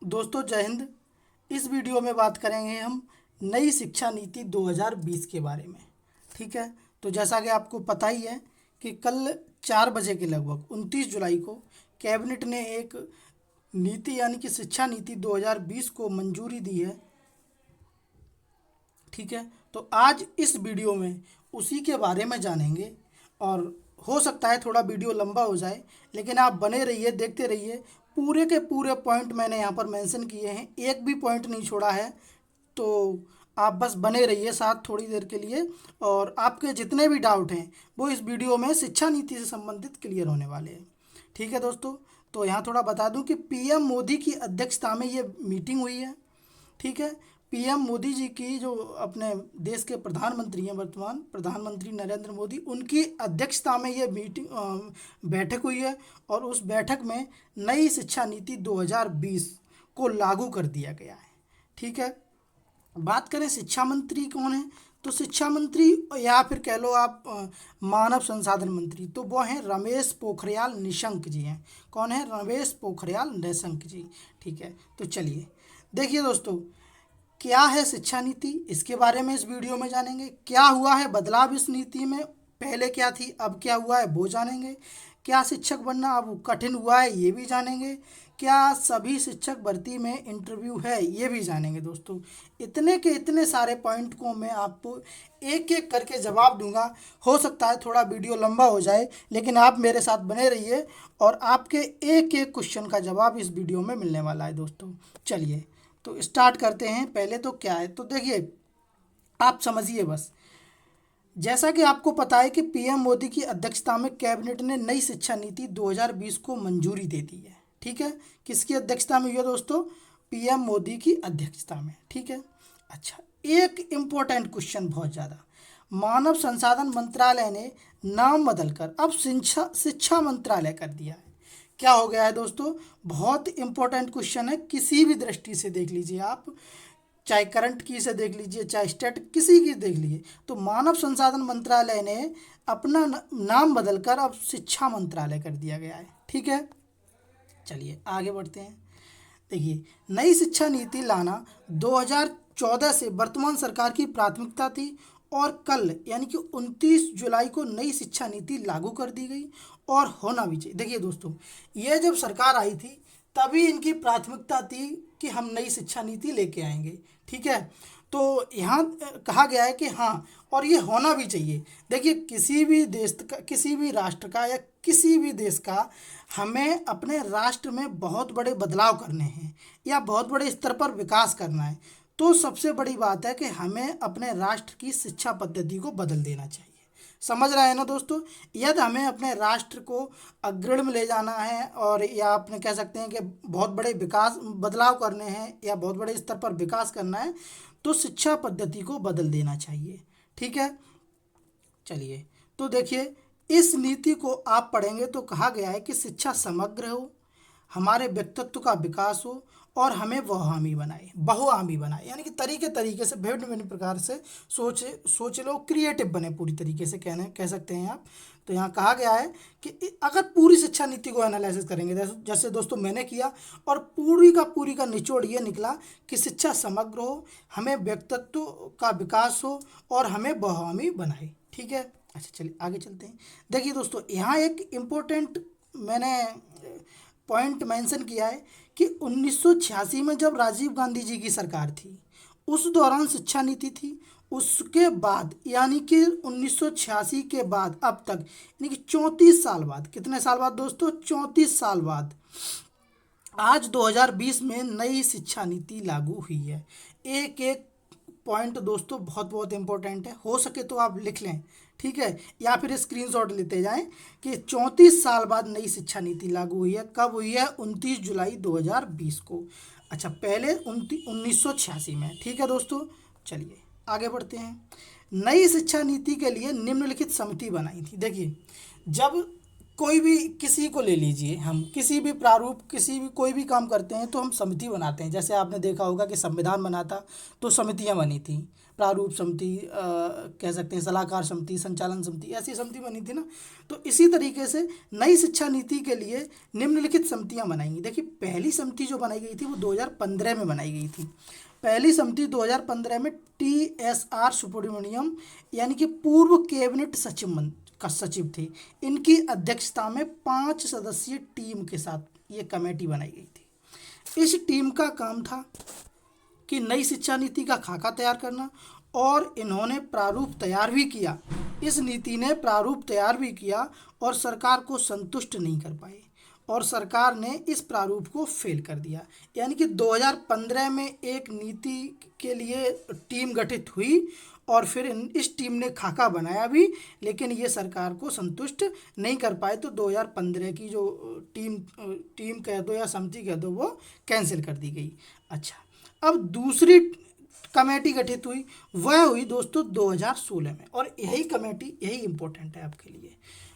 दोस्तों जय हिंद। इस वीडियो में बात करेंगे हम नई शिक्षा नीति 2020 के बारे में। ठीक है, तो जैसा कि आपको पता ही है कि कल 4 बजे के लगभग 29 जुलाई को कैबिनेट ने एक नीति यानी कि शिक्षा नीति 2020 को मंजूरी दी है। ठीक है, तो आज इस वीडियो में उसी के बारे में जानेंगे और हो सकता है थोड़ा वीडियो लंबा हो जाए, लेकिन आप बने रहिए, देखते रहिए। पूरे के पूरे पॉइंट मैंने यहाँ पर मेंशन किए हैं, एक भी पॉइंट नहीं छोड़ा है। तो आप बस बने रहिए साथ थोड़ी देर के लिए, और आपके जितने भी डाउट हैं वो इस वीडियो में शिक्षा नीति से संबंधित क्लियर होने वाले हैं। ठीक है दोस्तों, तो यहाँ थोड़ा बता दूं कि पीएम मोदी की अध्यक्षता में ये मीटिंग हुई है। ठीक है, पीएम मोदी जी की जो अपने देश के प्रधानमंत्री हैं, वर्तमान प्रधानमंत्री नरेंद्र मोदी, उनकी अध्यक्षता में ये मीटिंग बैठक हुई है और उस बैठक में नई शिक्षा नीति 2020 को लागू कर दिया गया है। ठीक है, बात करें शिक्षा मंत्री कौन है, तो शिक्षा मंत्री या फिर कह लो आप मानव संसाधन मंत्री, तो वो हैं रमेश पोखरियाल निशंक जी हैं। कौन है? रमेश पोखरियाल निशंक जी। ठीक है, तो चलिए देखिए दोस्तों, क्या है शिक्षा नीति, इसके बारे में इस वीडियो में जानेंगे। क्या हुआ है बदलाव इस नीति में, पहले क्या थी अब क्या हुआ है वो जानेंगे। क्या शिक्षक बनना अब कठिन हुआ है ये भी जानेंगे। क्या सभी शिक्षक भर्ती में इंटरव्यू है ये भी जानेंगे। दोस्तों इतने के इतने सारे पॉइंट को मैं आपको एक एक करके जवाब दूंगा। हो सकता है थोड़ा वीडियो लंबा हो जाए, लेकिन आप मेरे साथ बने रहिए और आपके एक एक क्वेश्चन का जवाब इस वीडियो में मिलने वाला है। दोस्तों चलिए तो स्टार्ट करते हैं। पहले तो क्या है, तो देखिए आप समझिए बस। जैसा कि आपको पता है कि पीएम मोदी की अध्यक्षता में कैबिनेट ने नई शिक्षा नीति 2020 को मंजूरी दे दी है। ठीक है, किसकी अध्यक्षता में हुई है दोस्तों? पीएम मोदी की अध्यक्षता में। ठीक है, अच्छा एक इम्पोर्टेंट क्वेश्चन बहुत ज़्यादा, मानव संसाधन मंत्रालय ने नाम बदलकर अब शिक्षा मंत्रालय कर दिया है। क्या हो गया है दोस्तों? बहुत इंपॉर्टेंट क्वेश्चन है, किसी भी दृष्टि से देख लीजिए आप, चाहे करंट की से देख लीजिए चाहे स्टेट किसी की देख लीजिए। तो मानव संसाधन मंत्रालय ने अपना नाम बदलकर अब शिक्षा मंत्रालय कर दिया गया है। ठीक है, चलिए आगे बढ़ते हैं। देखिए नई शिक्षा नीति लाना 2014 से वर्तमान सरकार की प्राथमिकता थी और कल यानी कि 29 जुलाई को नई शिक्षा नीति लागू कर दी गई और होना भी चाहिए। देखिए दोस्तों, ये जब सरकार आई थी तभी इनकी प्राथमिकता थी कि हम नई शिक्षा नीति लेके आएंगे। ठीक है, तो यहाँ कहा गया है कि हाँ, और ये होना भी चाहिए। देखिए किसी भी देश का, किसी भी राष्ट्र का या किसी भी देश का, हमें अपने राष्ट्र में बहुत बड़े बदलाव करने हैं या बहुत बड़े स्तर पर विकास करना है, तो सबसे बड़ी बात है कि हमें अपने राष्ट्र की शिक्षा पद्धति को बदल देना चाहिए। समझ रहे हैं ना दोस्तों? यदि हमें अपने राष्ट्र को अग्रणी में ले जाना है और या अपने कह सकते हैं कि बहुत बड़े विकास बदलाव करने हैं या बहुत बड़े स्तर पर विकास करना है, तो शिक्षा पद्धति को बदल देना चाहिए। ठीक है, चलिए तो देखिए इस नीति को आप पढ़ेंगे तो कहा गया है कि शिक्षा समग्र हो, हमारे व्यक्तित्व का विकास हो और हमें बहुआमी बनाए, यानी कि तरीके तरीके से भिन्न भिन्न प्रकार से सोच लो, क्रिएटिव बने, पूरी तरीके से कह सकते हैं आप। तो यहाँ कहा गया है कि अगर पूरी शिक्षा नीति को एनालिसिस करेंगे, जैसे दोस्तों मैंने किया, और पूरी का निचोड़ ये निकला कि शिक्षा समग्र हो, हमें व्यक्तित्व का विकास हो और हमें बहुआमी बनाए। ठीक है, अच्छा चलिए आगे चलते हैं। देखिए दोस्तों, यहाँ एक इम्पोर्टेंट मैंने पॉइंट मेंशन किया है कि 1986 में जब राजीव गांधी जी की सरकार थी उस दौरान शिक्षा नीति थी। उसके बाद यानी कि 1986 के बाद अब तक यानी कि 34 साल बाद, कितने साल बाद दोस्तों? 34 साल बाद आज 2020 में नई शिक्षा नीति लागू हुई है। एक एक पॉइंट दोस्तों बहुत बहुत इंपॉर्टेंट है, हो सके तो आप लिख लें। ठीक है, या फिर स्क्रीनशॉट लेते जाएं कि 34 साल बाद नई शिक्षा नीति लागू हुई है। कब हुई है? 29 जुलाई 2020 को। अच्छा, पहले 1986 में। ठीक है दोस्तों, चलिए आगे बढ़ते हैं। नई शिक्षा नीति के लिए निम्नलिखित समिति बनाई थी। देखिए जब कोई भी किसी को ले लीजिए, हम किसी भी प्रारूप किसी भी कोई भी काम करते हैं तो हम समिति बनाते हैं। जैसे आपने देखा होगा कि संविधान बना था तो समितियां बनी थी, प्रारूप समिति, कह सकते हैं सलाहकार समिति, संचालन समिति, ऐसी समिति बनी थी ना। तो इसी तरीके से नई शिक्षा नीति के लिए निम्नलिखित समितियां बनाएंगी। देखिए पहली समिति जो बनाई गई थी वो 2015 में बनाई गई थी। पहली समिति 2015 में TSR सुब्रमण्यम यानी कि पूर्व कैबिनेट सचिव थे। इनकी अध्यक्षता में 5 सदस्यीय टीम के साथ ये कमेटी बनाई गई थी। इस टीम का काम था कि नई शिक्षा नीति का खाका तैयार करना, और इन्होंने प्रारूप तैयार भी किया। इस नीति ने प्रारूप तैयार भी किया और सरकार को संतुष्ट नहीं कर पाए, और सरकार ने इस प्रारूप को फेल कर दिया। यानी कि 2015 में एक नीति के लिए टीम गठित हुई और फिर इस टीम ने खाका बनाया भी, लेकिन ये सरकार को संतुष्ट नहीं कर पाए। तो 2015 की जो टीम कह दो या समिति कह दो वो कैंसिल कर दी गई। अच्छा, अब दूसरी कमेटी गठित हुई, वह हुई दोस्तों 2016 में, और यही कमेटी यही इम्पोर्टेंट है आपके लिए।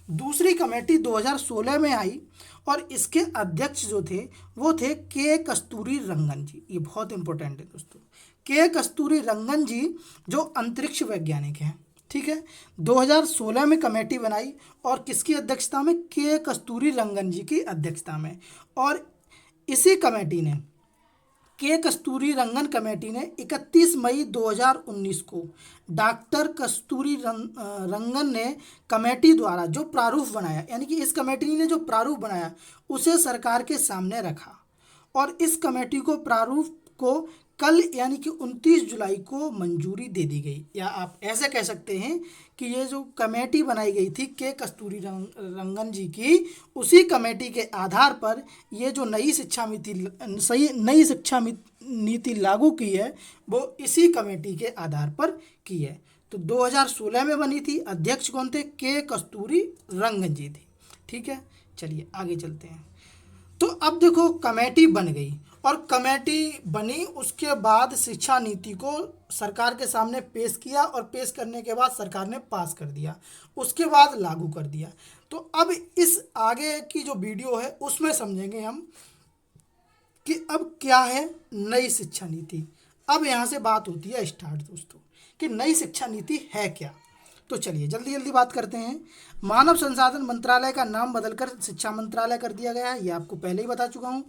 दूसरी कमेटी 2016 में आई और इसके अध्यक्ष जो थे वो थे के कस्तूरी रंगन जी। ये बहुत इंपॉर्टेंट है दोस्तों, के कस्तूरी रंगन जी जो अंतरिक्ष वैज्ञानिक हैं। ठीक है, 2016 में कमेटी बनाई और किसकी अध्यक्षता में? के कस्तूरी रंगन जी की अध्यक्षता में। और इसी कमेटी ने, के कस्तूरी रंगन कमेटी ने 31 मई 2019 को डॉक्टर कस्तूरी रंगन ने कमेटी द्वारा जो प्रारूप बनाया, यानी कि इस कमेटी ने जो प्रारूप बनाया उसे सरकार के सामने रखा, और इस कमेटी को प्रारूप को कल यानी कि 29 जुलाई को मंजूरी दे दी गई। या आप ऐसे कह सकते हैं कि ये जो कमेटी बनाई गई थी के कस्तूरी रंगन जी की, उसी कमेटी के आधार पर ये जो नई शिक्षा नीति लागू की है वो इसी कमेटी के आधार पर की है। तो 2016 में बनी थी, अध्यक्ष कौन थे? के कस्तूरी रंगन जी थे। ठीक है, चलिए आगे चलते हैं। तो अब देखो कमेटी बन गई, और कमेटी बनी उसके बाद शिक्षा नीति को सरकार के सामने पेश किया, और पेश करने के बाद सरकार ने पास कर दिया, उसके बाद लागू कर दिया। तो अब इस आगे की जो वीडियो है उसमें समझेंगे हम कि अब क्या है नई शिक्षा नीति। अब यहाँ से बात होती है स्टार्ट दोस्तों कि नई शिक्षा नीति है क्या। तो चलिए जल्दी जल्दी बात करते हैं। मानव संसाधन मंत्रालय का नाम बदलकर शिक्षा मंत्रालय कर दिया गया है, ये आपको पहले ही बता चुका हूँ।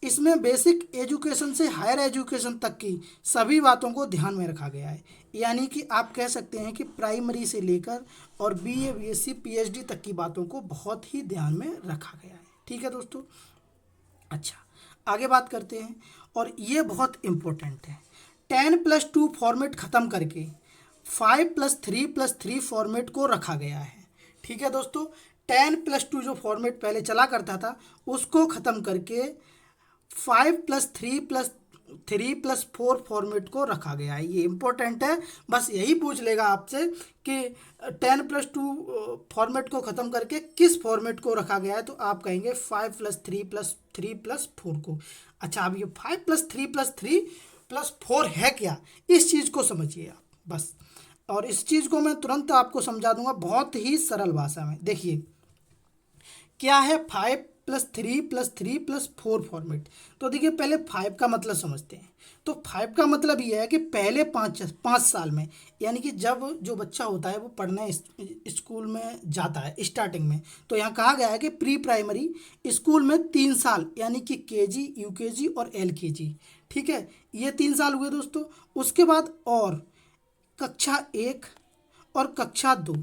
इसमें बेसिक एजुकेशन से हायर एजुकेशन तक की सभी बातों को ध्यान में रखा गया है। यानी कि आप कह सकते हैं कि प्राइमरी से लेकर और BA BSc PhD तक की बातों को बहुत ही ध्यान में रखा गया है। ठीक है दोस्तों, अच्छा आगे बात करते हैं, और ये बहुत इम्पोर्टेंट है। 10+2 फॉर्मेट ख़त्म करके 5+3+3 फॉर्मेट को रखा गया है। ठीक है दोस्तों, 10+2 जो फॉर्मेट पहले चला करता था उसको ख़त्म करके 5+3+3+4 फॉर्मेट को रखा गया है। ये इंपॉर्टेंट है, बस यही पूछ लेगा आपसे कि 10+2 फॉर्मेट को ख़त्म करके किस फॉर्मेट को रखा गया है, तो आप कहेंगे 5+3+3+4 को। अच्छा, अब ये 5+3+3+4 है क्या, इस चीज़ को समझिए आप बस, और इस चीज़ को मैं तुरंत आपको समझा दूंगा बहुत ही सरल भाषा में। देखिए क्या है 5+3+3+4 फॉर्मेट। तो देखिए पहले 5 का मतलब समझते हैं। तो 5 का मतलब ये है कि पहले 5 साल में, यानी कि जब जो बच्चा होता है वो पढ़ने स्कूल में जाता है स्टार्टिंग में, तो यहाँ कहा गया है कि प्री प्राइमरी स्कूल में 3 साल यानी कि KG UKG और LKG। ठीक है, ये 3 साल हुए दोस्तों। उसके बाद और कक्षा 1 और कक्षा 2,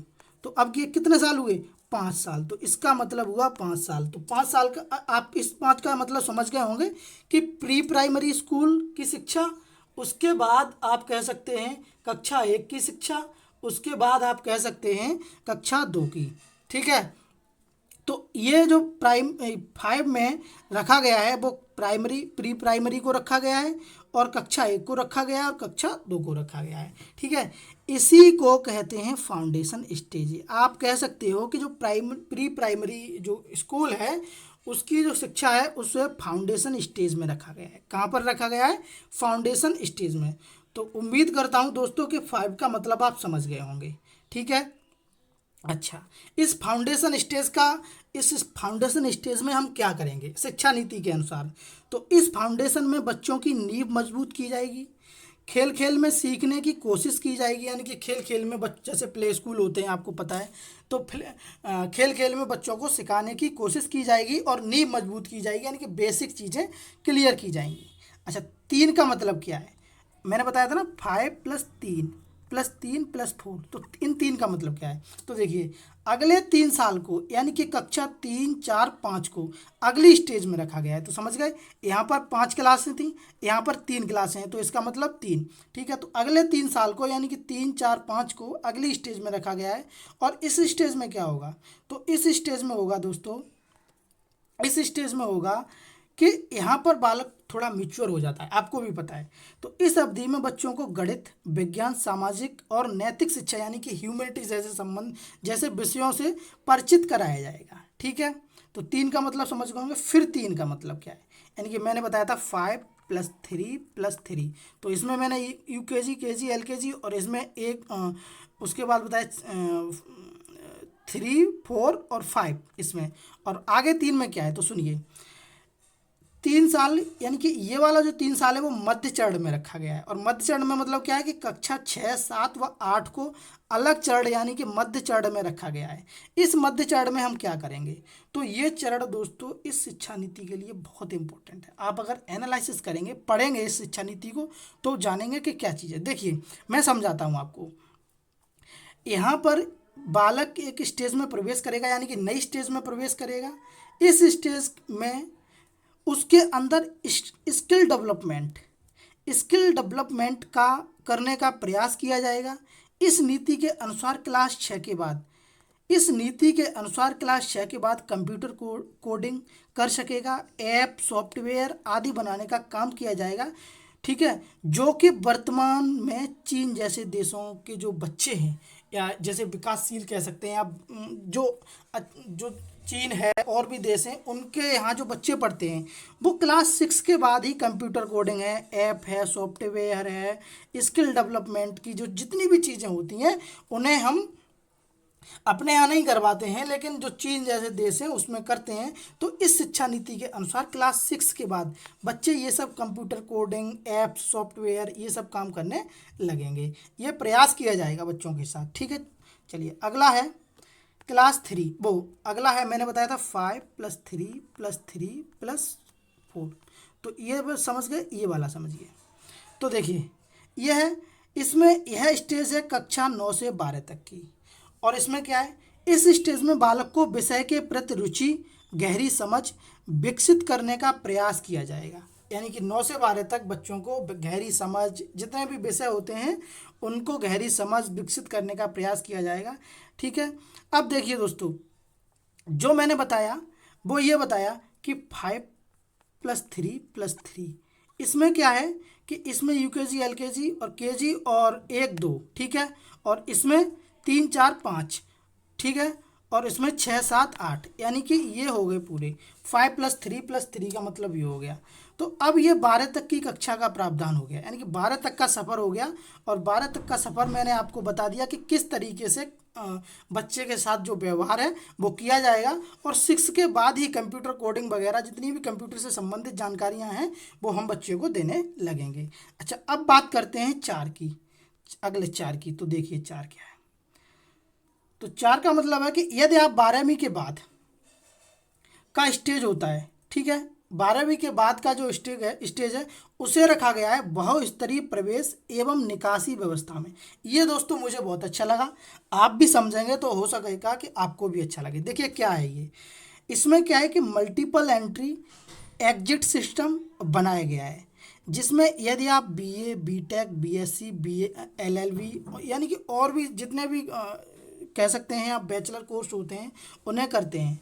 तो अब ये कितने साल हुए? 5 साल। तो इसका मतलब हुआ 5 साल। तो 5 साल का आप इस 5 का मतलब समझ गए होंगे कि प्री प्राइमरी स्कूल की शिक्षा, उसके बाद आप कह सकते हैं कक्षा 1 की शिक्षा, उसके बाद आप कह सकते हैं कक्षा 2 की। ठीक है, तो ये जो 5 में रखा गया है वो प्री प्राइमरी को रखा गया है, और कक्षा 1 को रखा गया है, और कक्षा 2 को रखा गया है। ठीक है, इसी को कहते हैं फाउंडेशन स्टेज। आप कह सकते हो कि जो प्री प्राइमरी जो स्कूल है उसकी जो शिक्षा है उसे फाउंडेशन स्टेज में रखा गया है। कहाँ पर रखा गया है? फाउंडेशन स्टेज में। तो उम्मीद करता हूँ दोस्तों कि 5 का मतलब आप समझ गए होंगे। ठीक है, अच्छा, इस फाउंडेशन स्टेज का इस फाउंडेशन स्टेज में हम क्या करेंगे शिक्षा नीति के अनुसार। तो इस फाउंडेशन में बच्चों की नींव मजबूत की जाएगी, खेल खेल में सीखने की कोशिश की जाएगी, यानी कि खेल खेल में बच्चे जैसे प्ले स्कूल होते हैं आपको पता है, तो खेल खेल में बच्चों को सिखाने की कोशिश की जाएगी और नींव मजबूत की जाएगी, यानी कि बेसिक चीज़ें क्लियर की जाएंगी। अच्छा, 3 का मतलब क्या है, मैंने बताया था ना 5+3+3+4, तो इन 3 का मतलब क्या है। तो देखिए अगले 3 साल को यानी कि कक्षा 3, 4, 5 को अगली स्टेज में रखा गया है। तो समझ गए, यहाँ पर 5 क्लासें थी, यहाँ पर 3 क्लासें हैं, तो इसका मतलब 3। ठीक है, तो अगले 3 साल को यानी कि 3, 4, 5 को अगली स्टेज में रखा गया है। और इस स्टेज में क्या होगा, तो इस स्टेज में होगा दोस्तों, इस स्टेज में होगा कि यहाँ पर बालक थोड़ा मैच्योर हो जाता है, आपको भी पता है। तो इस अवधि में बच्चों को गणित, विज्ञान, सामाजिक और नैतिक शिक्षा यानी कि ह्यूमैनिटीज जैसे संबंध जैसे विषयों से परिचित कराया जाएगा। ठीक है, तो 3 का मतलब समझ गए होंगे। फिर 3 का मतलब क्या है, यानी कि मैंने बताया था 5+3+3, तो इसमें मैंने यूकेजी, केजी, एलकेजी और इसमें एक उसके बाद बताया 3, 4 और 5 इसमें, और आगे 3 में क्या है तो सुनिए। 3 साल यानी कि ये वाला जो 3 साल है वो मध्य चरण में रखा गया है, और मध्य चरण में मतलब क्या है कि कक्षा 6, 7 व 8 को अलग चरण यानी कि मध्य चरण में रखा गया है। इस मध्य चरण में हम क्या करेंगे, तो ये चरण दोस्तों इस शिक्षा नीति के लिए बहुत इंपॉर्टेंट है। आप अगर एनालिसिस करेंगे, पढ़ेंगे इस शिक्षा नीति को, तो जानेंगे कि क्या चीज़ है। देखिए मैं समझाता हूँ आपको। यहाँ पर बालक एक स्टेज में प्रवेश करेगा, यानी कि नई स्टेज में प्रवेश करेगा। इस स्टेज में उसके अंदर स्किल डेवलपमेंट का करने का प्रयास किया जाएगा। इस नीति के अनुसार क्लास 6 के बाद, इस नीति के अनुसार क्लास 6 के बाद कंप्यूटर कोडिंग कर सकेगा, ऐप, सॉफ्टवेयर आदि बनाने का काम किया जाएगा। ठीक है, जो कि वर्तमान में चीन जैसे देशों के जो बच्चे हैं, या जैसे विकासशील कह सकते हैं आप, जो चीन है और भी देश हैं, उनके यहाँ जो बच्चे पढ़ते हैं वो क्लास 6 के बाद ही कंप्यूटर कोडिंग है, ऐप है, सॉफ्टवेयर है, स्किल डेवलपमेंट की जो जितनी भी चीज़ें होती हैं उन्हें हम अपने यहाँ नहीं करवाते हैं, लेकिन जो चीन जैसे देश हैं उसमें करते हैं। तो इस शिक्षा नीति के अनुसार क्लास 6 के बाद बच्चे ये सब कंप्यूटर कोडिंग, ऐप, सॉफ्टवेयर ये सब काम करने लगेंगे। ये प्रयास किया जाएगा बच्चों के साथ। ठीक है, चलिए अगला है क्लास 3, वो अगला है मैंने बताया था 5+3+3+4, तो ये बस समझ गए, ये वाला समझिए। तो देखिए ये है, इसमें यह स्टेज है कक्षा 9 से 12 तक की, और इसमें क्या है, इस स्टेज में बालक को विषय के प्रति रुचि, गहरी समझ विकसित करने का प्रयास किया जाएगा। यानी कि 9 से 12 तक बच्चों को गहरी समझ, जितने भी विषय होते हैं उनको गहरी समझ विकसित करने का प्रयास किया जाएगा। ठीक है, अब देखिए दोस्तों, जो मैंने बताया वो ये बताया कि 5+3+3, इसमें क्या है कि इसमें यूकेजी, एलकेजी और केजी और 1, 2, ठीक है, और इसमें 3, 4, 5, ठीक है, और इसमें 6, 7, 8, यानी कि ये हो गए पूरे 5+3+3 का मतलब ये हो गया। तो अब ये 12 तक की कक्षा का प्रावधान हो गया, यानी कि 12 तक का सफ़र हो गया, और 12 तक का सफ़र मैंने आपको बता दिया कि किस तरीके से बच्चे के साथ जो व्यवहार है वो किया जाएगा। और 6 के बाद ही कंप्यूटर कोडिंग वगैरह जितनी भी कंप्यूटर से संबंधित जानकारियां हैं वो हम बच्चे को देने लगेंगे। अच्छा, अब बात करते हैं 4 की, अगले 4 की। तो देखिए 4 क्या है, तो 4 का मतलब है कि यदि आप 12वीं के बाद का स्टेज होता है, ठीक है, 12वीं के बाद का जो स्टेज है उसे रखा गया है बहुस्तरीय प्रवेश एवं निकासी व्यवस्था में। ये दोस्तों मुझे बहुत अच्छा लगा, आप भी समझेंगे तो हो सकेगा कि आपको भी अच्छा लगे। देखिए क्या है ये, इसमें क्या है कि मल्टीपल एंट्री एग्जिट सिस्टम बनाया गया है, जिसमें यदि आप BA, BTech, BSc, BA, LLB यानी कि और भी जितने भी कह सकते हैं आप बैचलर कोर्स होते हैं उन्हें करते हैं,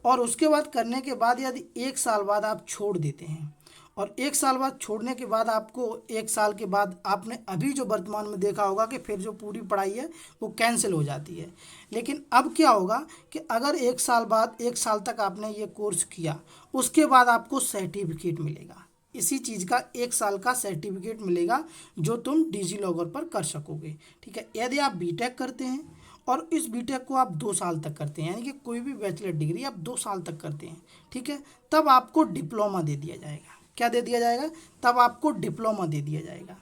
और उसके बाद करने के बाद यदि 1 साल बाद आप छोड़ देते हैं, और 1 साल बाद छोड़ने के बाद आपको 1 साल के बाद आपने अभी जो वर्तमान में देखा होगा कि फिर जो पूरी पढ़ाई है वो कैंसिल हो जाती है। लेकिन अब क्या होगा कि अगर 1 साल बाद 1 साल तक आपने ये कोर्स किया, उसके बाद आपको सर्टिफिकेट मिलेगा, इसी चीज़ का 1 साल का सर्टिफिकेट मिलेगा जो तुम डिजी लॉकर पर कर सकोगे। ठीक है, यदि आप बीटेक करते हैं और इस बीटेक को आप 2 साल तक करते हैं, यानी कि कोई भी बैचलर डिग्री आप 2 साल तक करते हैं, ठीक है, तब आपको डिप्लोमा दे दिया जाएगा। क्या दे दिया जाएगा? तब आपको डिप्लोमा दे दिया जाएगा।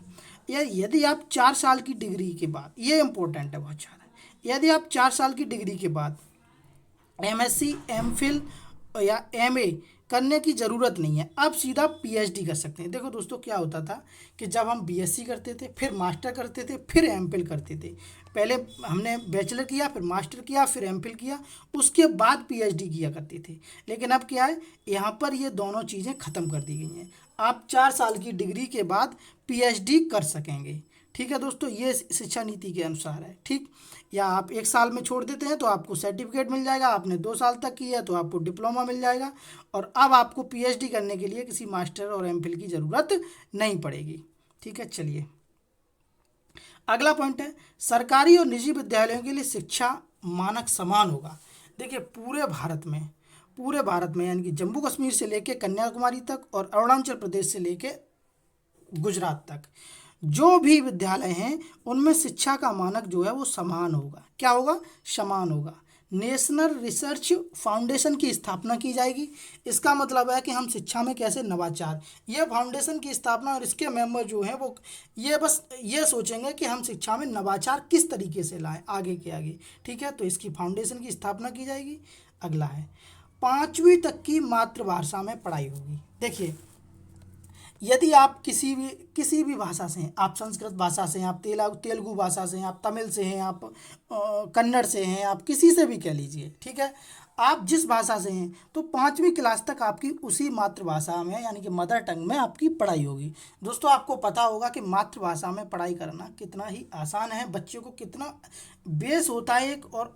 या यदि आप 4 साल की डिग्री के बाद, ये इंपॉर्टेंट है बहुत ज़्यादा, यदि आप 4 साल की डिग्री के बाद एमएससी, एमफिल या एमए करने की ज़रूरत नहीं है, अब सीधा पीएचडी कर सकते हैं। देखो दोस्तों, क्या होता था कि जब हम बीएससी करते थे, फिर मास्टर करते थे, फिर एमफिल करते थे, पहले हमने बैचलर किया, फिर मास्टर किया, फिर एमफिल किया, उसके बाद पीएचडी किया करते थे। लेकिन अब क्या है, यहाँ पर ये दोनों चीज़ें ख़त्म कर दी गई हैं। आप 4 साल की डिग्री के बाद पीएचडी कर सकेंगे, ठीक है दोस्तों, ये शिक्षा नीति के अनुसार है, ठीक। या आप 1 साल में छोड़ देते हैं तो आपको सर्टिफिकेट मिल जाएगा, आपने 2 साल तक किया है तो आपको डिप्लोमा मिल जाएगा, और अब आपको पीएचडी करने के लिए किसी मास्टर और एमफिल की ज़रूरत नहीं पड़ेगी, ठीक है। चलिए अगला पॉइंट है, सरकारी और निजी विद्यालयों के लिए शिक्षा मानक समान होगा। देखिए पूरे भारत में यानी कि जम्मू कश्मीर से लेके कन्याकुमारी तक और अरुणाचल प्रदेश से लेके गुजरात तक जो भी विद्यालय हैं उनमें शिक्षा का मानक जो है वो समान होगा। क्या होगा? समान होगा। नेशनल रिसर्च फाउंडेशन की स्थापना की जाएगी। इसका मतलब है कि हम शिक्षा में कैसे नवाचार, ये फाउंडेशन की स्थापना और इसके मेंबर जो हैं वो बस ये सोचेंगे कि हम शिक्षा में नवाचार किस तरीके से लाएं आगे के आगे, ठीक है। तो इसकी फाउंडेशन की स्थापना की जाएगी। अगला है 5वीं तक की मातृभाषा में पढ़ाई होगी। देखिए यदि आप किसी भी भाषा से हैं, आप संस्कृत भाषा से हैं, आप तेलुगु भाषा से हैं, आप तमिल से हैं, आप कन्नड़ से हैं, आप किसी से भी कह लीजिए, ठीक है, आप जिस भाषा से हैं, तो 5वीं क्लास तक आपकी उसी मातृभाषा में यानी कि मदर टंग में आपकी पढ़ाई होगी। दोस्तों आपको पता होगा कि मातृभाषा में पढ़ाई करना कितना ही आसान है, बच्चे को कितना बेस होता है एक, और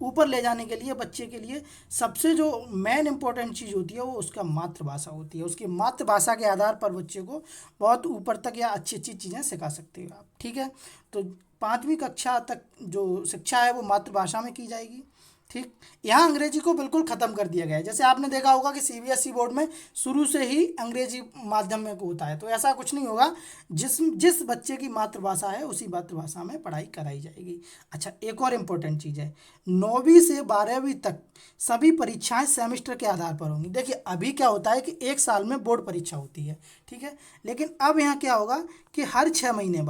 ऊपर ले जाने के लिए बच्चे के लिए सबसे जो मेन इंपॉर्टेंट चीज़ होती है वो उसका मातृभाषा होती है। उसकी मातृभाषा के आधार पर बच्चे को बहुत ऊपर तक या अच्छी अच्छी चीज़ें सिखा सकते हो आप, ठीक है। तो 5वीं कक्षा तक जो शिक्षा है वो मातृभाषा में की जाएगी, ठीक। यहाँ अंग्रेजी को बिल्कुल ख़त्म कर दिया गया है। जैसे आपने देखा होगा कि सीबीएसई बोर्ड में शुरू से ही अंग्रेजी माध्यम में होता है, तो ऐसा कुछ नहीं होगा। जिस बच्चे की मातृभाषा है उसी मातृभाषा में पढ़ाई कराई जाएगी। अच्छा, एक और इम्पोर्टेंट चीज़ है, 9वीं से 12वीं तक सभी परीक्षाएं सेमेस्टर के आधार पर होंगी। देखिए अभी क्या होता है कि 1 साल में बोर्ड परीक्षा होती है, ठीक है, लेकिन अब यहाँ क्या होगा कि हर 6 महीने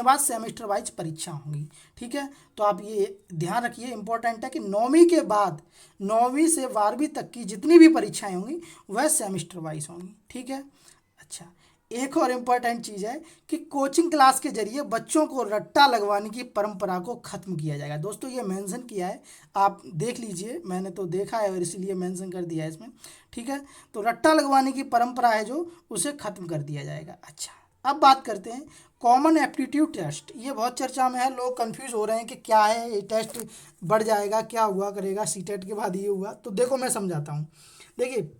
बाद सेमेस्टर वाइज परीक्षा होंगी, ठीक है। तो आप ये ध्यान रखिए, इंपॉर्टेंट है कि 9वीं के बाद 9वीं से 12वीं तक की जितनी भी परीक्षाएं होंगी वह सेमेस्टर वाइज होंगी, ठीक है। अच्छा, एक और इम्पॉर्टेंट चीज़ है कि कोचिंग क्लास के जरिए बच्चों को रट्टा लगवाने की परंपरा को ख़त्म किया जाएगा। दोस्तों ये मेंशन किया है, आप देख लीजिए, मैंने तो देखा है और इसीलिए मेंशन कर दिया है इसमें, ठीक है। तो रट्टा लगवाने की परंपरा है जो, उसे ख़त्म कर दिया जाएगा। अच्छा, अब बात करते हैं कॉमन एप्टीट्यूड टेस्ट। ये बहुत चर्चा में है, लोग कंफ्यूज हो रहे हैं कि क्या है ये टेस्ट, बढ़ जाएगा, क्या हुआ करेगा, सीटेट के बाद ये हुआ। तो देखो मैं समझाता हूँ। देखिए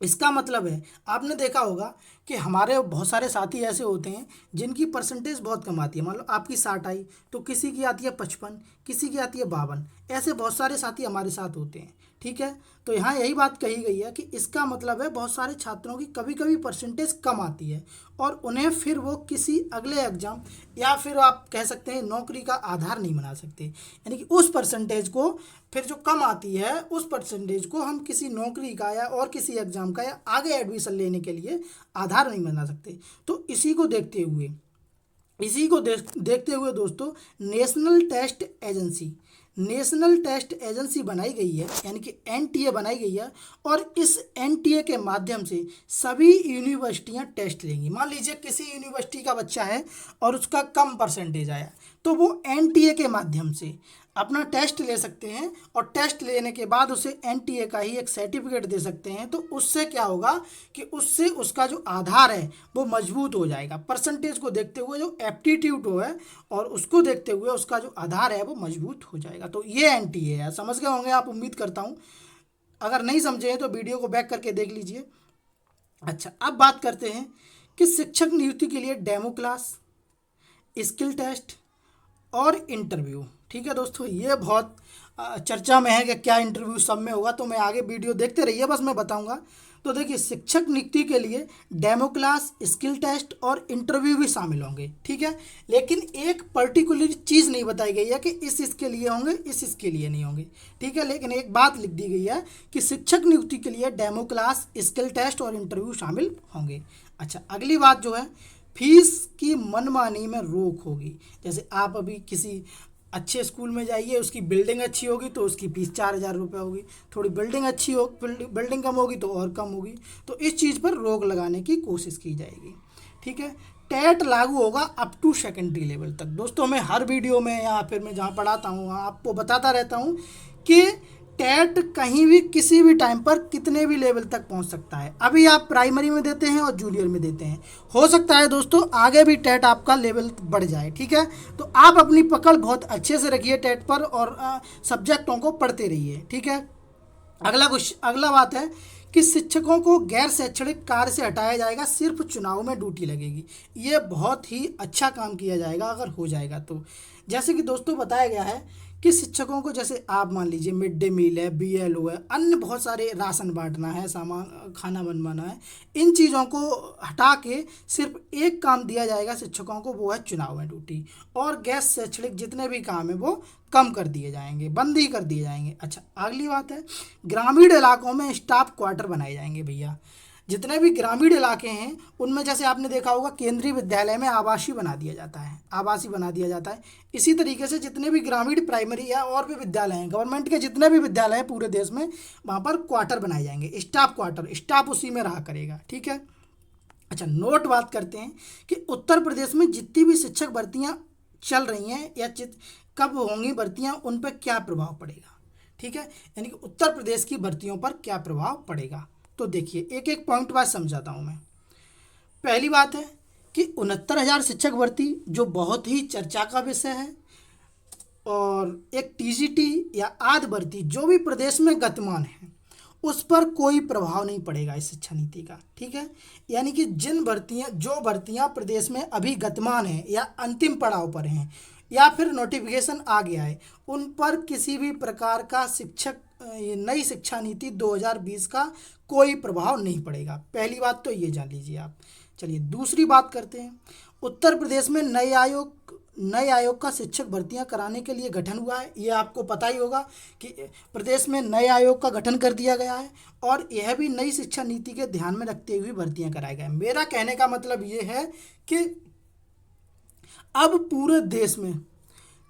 इसका मतलब है, आपने देखा होगा कि हमारे बहुत सारे साथी ऐसे होते हैं जिनकी परसेंटेज बहुत कम आती है। मान लो आपकी 60 आई तो किसी की आती है 55, किसी की आती है 52, ऐसे बहुत सारे साथी हमारे साथ होते हैं, ठीक है। तो यहाँ यही बात कही गई है कि इसका मतलब है बहुत सारे छात्रों की कभी कभी परसेंटेज कम आती है और उन्हें फिर वो किसी अगले एग्ज़ाम या फिर आप कह सकते हैं नौकरी का आधार नहीं बना सकते। यानी कि उस परसेंटेज को फिर जो कम आती है उस परसेंटेज को हम किसी नौकरी का या और किसी एग्ज़ाम का या आगे एडमिशन लेने के लिए आधार नहीं बना सकते। तो इसी को देखते हुए दोस्तों नेशनल टेस्ट एजेंसी बनाई गई है, यानी कि एनटीए बनाई गई है, और इस एनटीए के माध्यम से सभी यूनिवर्सिटियां टेस्ट लेंगी। मान लीजिए किसी यूनिवर्सिटी का बच्चा है और उसका कम परसेंटेज आया तो वो एनटीए के माध्यम से अपना टेस्ट ले सकते हैं और टेस्ट लेने के बाद उसे एनटीए का ही एक सर्टिफिकेट दे सकते हैं। तो उससे क्या होगा कि उससे उसका जो आधार है वो मजबूत हो जाएगा। परसेंटेज को देखते हुए जो एप्टीट्यूड हो है और उसको देखते हुए उसका जो आधार है वो मजबूत हो जाएगा। तो ये एनटीए है, समझ गए होंगे आप, उम्मीद करता हूँ। अगर नहीं समझे तो वीडियो को बैक करके देख लीजिए। अच्छा, अब बात करते हैं कि शिक्षक नियुक्ति के लिए डेमो क्लास, स्किल टेस्ट और इंटरव्यू, ठीक है दोस्तों। ये बहुत चर्चा में है कि क्या इंटरव्यू सब में होगा, तो मैं आगे वीडियो देखते रहिए, बस मैं बताऊंगा। तो देखिए शिक्षक नियुक्ति के लिए डेमो क्लास, स्किल टेस्ट और इंटरव्यू भी शामिल होंगे, ठीक है। लेकिन एक पर्टिकुलर चीज़ नहीं बताई गई है कि इसके लिए होंगे, इसके लिए नहीं होंगे, ठीक है। लेकिन एक बात लिख दी गई है कि शिक्षक नियुक्ति के लिए डेमो क्लास, स्किल टेस्ट और इंटरव्यू शामिल होंगे। अच्छा, अगली बात जो है, फीस की मनमानी में रोक होगी। जैसे आप अभी किसी अच्छे स्कूल में जाइए, उसकी बिल्डिंग अच्छी होगी तो उसकी फीस 4,000 रुपये होगी, थोड़ी बिल्डिंग अच्छी हो, बिल्डिंग कम होगी तो और कम होगी। तो इस चीज़ पर रोक लगाने की कोशिश की जाएगी, ठीक है। टेट लागू होगा अप टू सेकेंडरी लेवल तक। दोस्तों मैं हर वीडियो में या फिर मैं जहाँ पढ़ाता हूँ वहाँ आपको बताता रहता हूँ कि टेट कहीं भी किसी भी टाइम पर कितने भी लेवल तक पहुंच सकता है। अभी आप प्राइमरी में देते हैं और जूनियर में देते हैं, हो सकता है दोस्तों आगे भी टेट आपका लेवल बढ़ जाए, ठीक है। तो आप अपनी पकड़ बहुत अच्छे से रखिए टेट पर और सब्जेक्टों को पढ़ते रहिए, ठीक है। अगला बात है कि शिक्षकों को गैर शैक्षणिक कार्य से हटाया जाएगा, सिर्फ चुनाव में ड्यूटी लगेगी। ये बहुत ही अच्छा काम किया जाएगा अगर हो जाएगा तो। जैसे कि दोस्तों बताया गया है कि शिक्षकों को, जैसे आप मान लीजिए मिड डे मील है, BLO है, अन्य बहुत सारे राशन बांटना है, सामान खाना बनवाना है, इन चीज़ों को हटा के सिर्फ एक काम दिया जाएगा शिक्षकों को, वो है चुनाव में ड्यूटी। और गैर शैक्षणिक जितने भी काम है वो कम कर दिए जाएंगे, बंद ही कर दिए जाएंगे। अच्छा, अगली बात है, ग्रामीण इलाकों में स्टाफ क्वार्टर बनाए जाएंगे भैया। जितने भी ग्रामीण इलाके हैं उनमें जैसे आपने देखा होगा केंद्रीय विद्यालय में आवासीय बना दिया जाता है, आवासीय बना दिया जाता है। इसी तरीके से जितने भी ग्रामीण प्राइमरी या और भी विद्यालय हैं, गवर्नमेंट के जितने भी विद्यालय हैं पूरे देश में, वहाँ पर क्वार्टर बनाए जाएंगे, स्टाफ क्वार्टर, स्टाफ उसी में रहा करेगा, ठीक है। अच्छा, नोट बात करते हैं कि उत्तर प्रदेश में जितनी भी शिक्षक भर्तियाँ चल रही हैं या कब होंगी भर्तियाँ, उन पर क्या प्रभाव पड़ेगा, ठीक है। यानी कि उत्तर प्रदेश की भर्तियों पर क्या प्रभाव पड़ेगा, तो देखिए एक एक पॉइंट वाइज समझाता हूँ मैं। पहली बात है कि 69,000 शिक्षक भर्ती जो बहुत ही चर्चा का विषय है, और एक TGT या आध भर्ती जो भी प्रदेश में गतिमान है, उस पर कोई प्रभाव नहीं पड़ेगा इस शिक्षा नीति का, ठीक है। यानी कि जो भर्तियां प्रदेश में अभी गतिमान है या अंतिम पड़ाव पर हैं या फिर नोटिफिकेशन आ गया है, उन पर किसी भी प्रकार का नई शिक्षा नीति 2020 का कोई प्रभाव नहीं पड़ेगा। पहली बात तो ये जान लीजिए आप। चलिए दूसरी बात करते हैं। उत्तर प्रदेश में नए आयोग का शिक्षक भर्तियां कराने के लिए गठन हुआ है। ये आपको पता ही होगा कि प्रदेश में नए आयोग का गठन कर दिया गया है और यह भी नई शिक्षा नीति के ध्यान में रखते हुए भर्तियां कराई गई। मेरा कहने का मतलब ये है कि अब पूरे देश में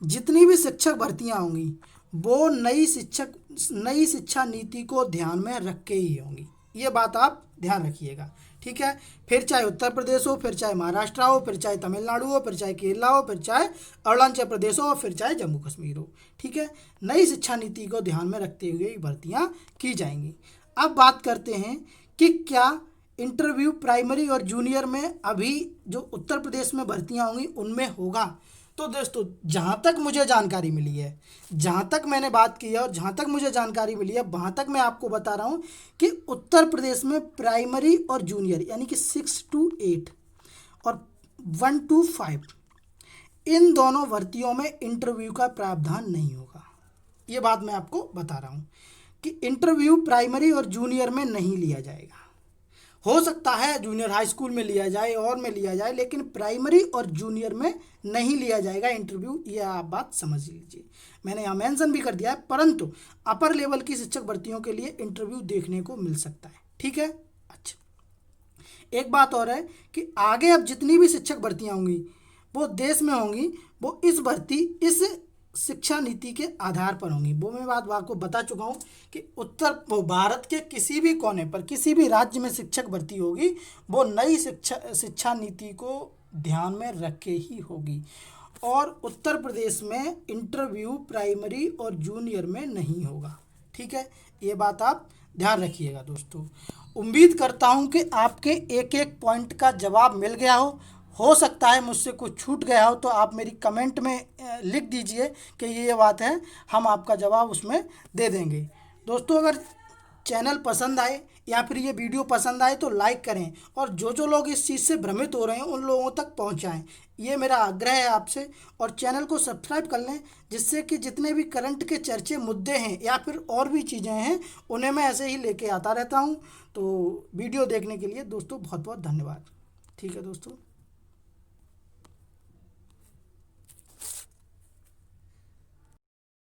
जितनी भी शिक्षक भर्तियां होंगी वो नई शिक्षा नीति को ध्यान में रख के ही होंगी। ये बात आप ध्यान रखिएगा, ठीक है। फिर चाहे उत्तर प्रदेश हो, फिर चाहे महाराष्ट्र हो, फिर चाहे तमिलनाडु हो, फिर चाहे केरला हो, फिर चाहे अरुणाचल प्रदेश हो, फिर चाहे जम्मू कश्मीर हो, ठीक है। नई शिक्षा नीति को ध्यान में रखते हुए भर्तियां की जाएंगी। अब बात करते हैं कि क्या इंटरव्यू प्राइमरी और जूनियर में अभी जो उत्तर प्रदेश में भर्तियां होंगी उनमें होगा। तो दोस्तों जहाँ तक मुझे जानकारी मिली है, जहाँ तक मैंने बात की है और जहाँ तक मुझे जानकारी मिली है, वहाँ तक मैं आपको बता रहा हूँ कि उत्तर प्रदेश में प्राइमरी और जूनियर यानी कि 6 to 8 और 1 to 5 इन दोनों भर्तियों में इंटरव्यू का प्रावधान नहीं होगा। ये बात मैं आपको बता रहा हूँ कि इंटरव्यू प्राइमरी और जूनियर में नहीं लिया जाएगा। हो सकता है जूनियर हाई स्कूल में लिया जाए और में लिया जाए, लेकिन प्राइमरी और जूनियर में नहीं लिया जाएगा इंटरव्यू। ये आप बात समझ लीजिए। मैंने यहाँ मेंशन भी कर दिया है, परंतु अपर लेवल की शिक्षक भर्तियों के लिए इंटरव्यू देखने को मिल सकता है, ठीक है। अच्छा, एक बात और है कि आगे अब जितनी भी शिक्षक भर्तियाँ होंगी वो देश में होंगी, वो इस शिक्षा नीति के आधार पर होंगी। वो मैं बात आपको बता चुका हूँ कि भारत के किसी भी कोने पर किसी भी राज्य में शिक्षक भर्ती होगी वो नई शिक्षा नीति को ध्यान में रख के ही होगी। और उत्तर प्रदेश में इंटरव्यू प्राइमरी और जूनियर में नहीं होगा, ठीक है। ये बात आप ध्यान रखिएगा दोस्तों। उम्मीद करता हूँ कि आपके एक एक पॉइंट का जवाब मिल गया हो सकता है मुझसे कुछ छूट गया हो तो आप मेरी कमेंट में लिख दीजिए कि ये बात है, हम आपका जवाब उसमें दे देंगे। दोस्तों अगर चैनल पसंद आए या फिर ये वीडियो पसंद आए तो लाइक करें, और जो लोग इस चीज़ से भ्रमित हो रहे हैं उन लोगों तक पहुंचाएं। ये मेरा आग्रह है आपसे। और चैनल को सब्सक्राइब कर लें, जिससे कि जितने भी करंट के चर्चे मुद्दे हैं या फिर और भी चीज़ें हैं उन्हें मैं ऐसे ही लेके आता रहता हूं। तो वीडियो देखने के लिए दोस्तों बहुत बहुत धन्यवाद। ठीक है दोस्तों।